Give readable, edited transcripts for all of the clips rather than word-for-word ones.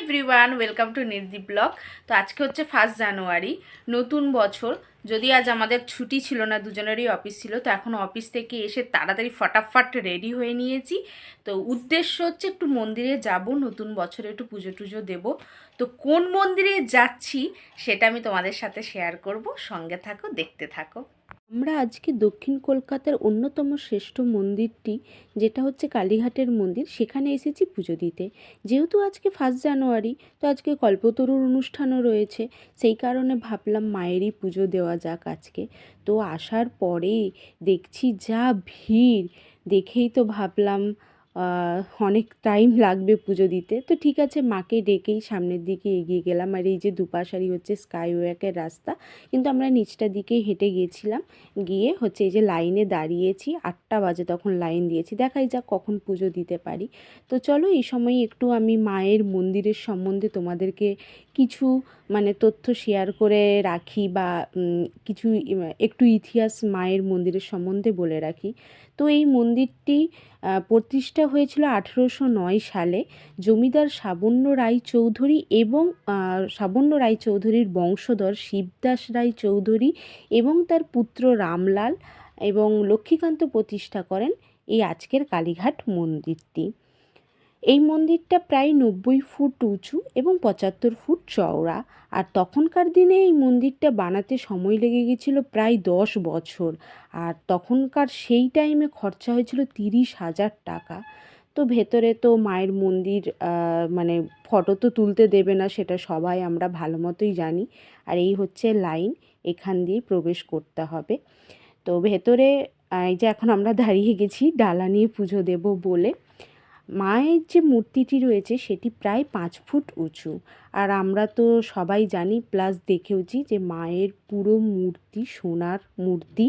Everyone, welcome to Nirdeep blog. তো আজকে হচ্ছে 1 জানুয়ারি, নতুন বছর। যদি আজ আমাদের ছুটি ছিল না, দুজনেরই অফিস ছিল, তো এখন অফিস থেকে এসে তাড়াতাড়ি ফটাফট রেডি হয়ে নিয়েছি। তো উদ্দেশ্য হচ্ছে একটু মন্দিরে যাব, নতুন বছরে একটু পুজো টুজো দেবো। তো কোন মন্দিরে যাচ্ছি সেটা আমি তোমাদের সাথে শেয়ার করব, সঙ্গে থাকো, দেখতে থাকো। আমরা আজকে দক্ষিণ কলকাতার অন্যতম শ্রেষ্ঠ মন্দিরটি, যেটা হচ্ছে কালীঘাটের মন্দির, সেখানে এসেছি পুজো দিতে। যেহেতু আজকে 1 জানুয়ারি, তো আজকে কল্পতরুর অনুষ্ঠানও রয়েছে, সেই কারণে ভাবলাম মায়েরই পুজো দেওয়া যাক আজকে। তো আসার পরে দেখছি যা ভিড়, দেখেই তো ভাবলাম অনেক টাইম লাগবে পুজো দিতে। তো ঠিক আছে, মাকে ডেকেই সামনের দিকে এগিয়ে গেলাম। আর এই যে দুপাশারি হচ্ছে স্কাইওয়াকের রাস্তা, কিন্তু আমরা নিচটার দিকেই হেঁটে গিয়েছিলাম। গিয়ে হচ্ছে এই যে লাইনে দাঁড়িয়েছি, 8টা বাজে তখন লাইন দিয়েছি, দেখাই যাক কখন পুজো দিতে পারি। তো চলো এই সময় একটু আমি মায়ের মন্দিরের সম্বন্ধে তোমাদেরকে কিছু তথ্য শেয়ার করে রাখি, বা কিছু একটু ইতিহাস মায়ের মন্দিরের সম্বন্ধে বলে রাখি। তো এই মন্দিরটি প্রতিষ্ঠা হয়েছিল 1809 সালে জমিদার সাবন্য রায়চৌধুরী এবং সাবন্য রায়চৌধুরীর বংশধর শিবদাস রায়চৌধুরী এবং তার পুত্র রামলাল এবং লক্ষ্মীকান্ত প্রতিষ্ঠা করেন এই আজকের কালীঘাট মন্দিরটি। এই মন্দিরটা প্রায় 90 ফুট উঁচু এবং 75 ফুট চওড়া। আর তখনকার দিনে এই মন্দিরটা বানাতে সময় লেগে গেছিলো প্রায় 10 বছর। আর তখনকার সেই টাইমে খরচা হয়েছিল 30,000 টাকা। তো ভেতরে তো মায়ের মন্দির, ফটো তো তুলতে দেবে না, সেটা সবাই আমরা ভালো মতোই জানি। আর এই হচ্ছে লাইন, এখান দিয়ে প্রবেশ করতে হবে। তো ভেতরে এই যে এখন আমরা দাঁড়িয়ে গেছি ডালা নিয়ে পুজো দেব বলে। মায়ের যে মূর্তিটি রয়েছে সেটি প্রায় 5 ফুট উঁচু। আর আমরা তো সবাই জানি, প্লাস দেখেওছি, যে মায়ের পুরো মূর্তি সোনার মূর্তি।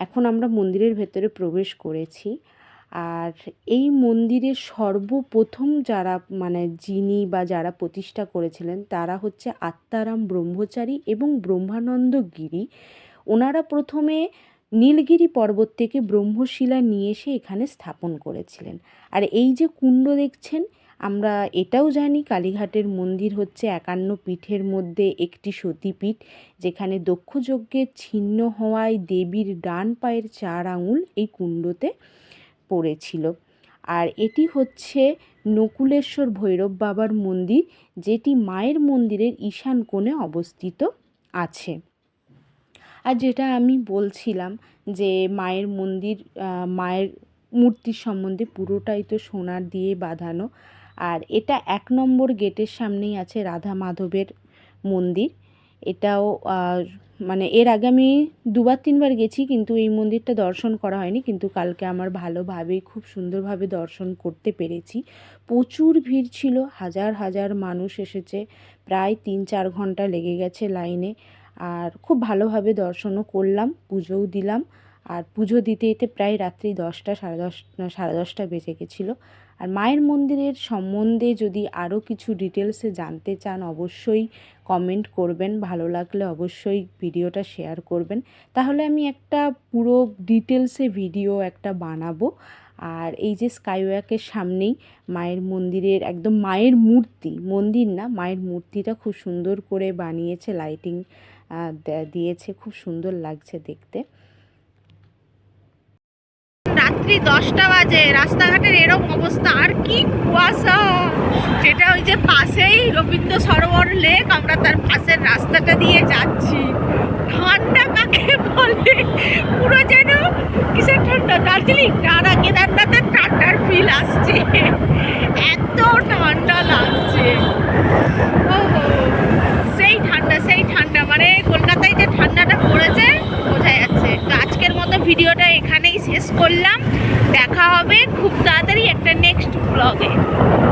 এখন আমরা মন্দিরের ভেতরে প্রবেশ করেছি। আর এই মন্দিরের সর্বপ্রথম যারা যিনি বা যারা প্রতিষ্ঠা করেছিলেন, তারা হচ্ছে আত্মারাম ব্রহ্মচারী এবং ব্রহ্মানন্দ গিরি। ওনারা প্রথমে নীলগিরি পর্বত থেকে ব্রহ্মশিলা নিয়ে এসে এখানে স্থাপন করেছিলেন। আর এই যে কুণ্ড দেখছেন, আমরা এটাও জানি কালীঘাটের মন্দির হচ্ছে 51 পীঠের মধ্যে একটি সতীপীঠ, যেখানে দক্ষযজ্ঞের ছিন্ন হওয়ায় দেবীর ডান পায়ের 4 আঙুল এই কুণ্ডতে পড়েছিল। আর এটি হচ্ছে নকুলেশ্বর ভৈরব বাবার মন্দির, যেটি মায়ের মন্দিরের ঈশান কোণে অবস্থিত আছে। আর যেটা আমি বলছিলাম যে মায়ের মন্দির, মায়ের মূর্তির সম্বন্ধে, পুরোটাই তো সোনার দিয়ে বাঁধানো। আর এটা 1 নম্বর গেটের সামনেই আছে রাধা মাধবের মন্দির। এটাও এর আগে আমি 2-3বার গেছি, কিন্তু এই মন্দিরটা দর্শন করা হয়নি। কিন্তু কালকে আমার ভালোভাবেই খুব সুন্দরভাবে দর্শন করতে পেরেছি। প্রচুর ভিড় ছিল, হাজার হাজার মানুষ এসেছে, প্রায় 3-4 ঘন্টা লেগে গেছে লাইনে। আর খুব ভালোভাবে দর্শনও করলাম, পুজোও দিলাম। আর পুজো দিতে দিতে প্রায় রাত্রি 10টা, সাড়ে 10টা বেজে গেছিলো। আর মায়ের মন্দিরের সম্বন্ধে যদি আরও কিছু ডিটেলসে জানতে চান, অবশ্যই কমেন্ট করবেন। ভালো লাগলে অবশ্যই ভিডিওটা শেয়ার করবেন, তাহলে আমি একটা পুরো ডিটেলসে ভিডিও একটা বানাবো। আর এই যে স্কাইওয়াকের সামনেই মায়ের মন্দিরের একদম মায়ের মূর্তি, মন্দির না, মায়ের মূর্তিটা খুব সুন্দর করে বানিয়েছে, লাইটিং দিয়েছে, খুব সুন্দর লাগছে দেখতে। রাত্রি 10টা বাজে, রাস্তাঘাটের এরকম অবস্থা, আর কি কুয়াশা! যেটা ওই যে পাশেই রবীন্দ্র সরোবর লেক, আমরা তার পাশের রাস্তাটা দিয়ে যাচ্ছি। ঠান্ডা কাকে বলে, পুরো যেন কিসের ঠান্ডা, দার্জিলিং না, কেদারনাথের ঠান্ডার ফিল আসছে, এত ঠান্ডা লাগছে। সেই ঠান্ডা, সেই ঠান্ডা, কলকাতায় যে ঠান্ডাটা পড়েছে বোঝা যাচ্ছে। তো আজকের মতো ভিডিওটা এখানেই শেষ করলাম। দেখা হবে খুব তাড়াতাড়ি একটা নেক্সট ব্লগে।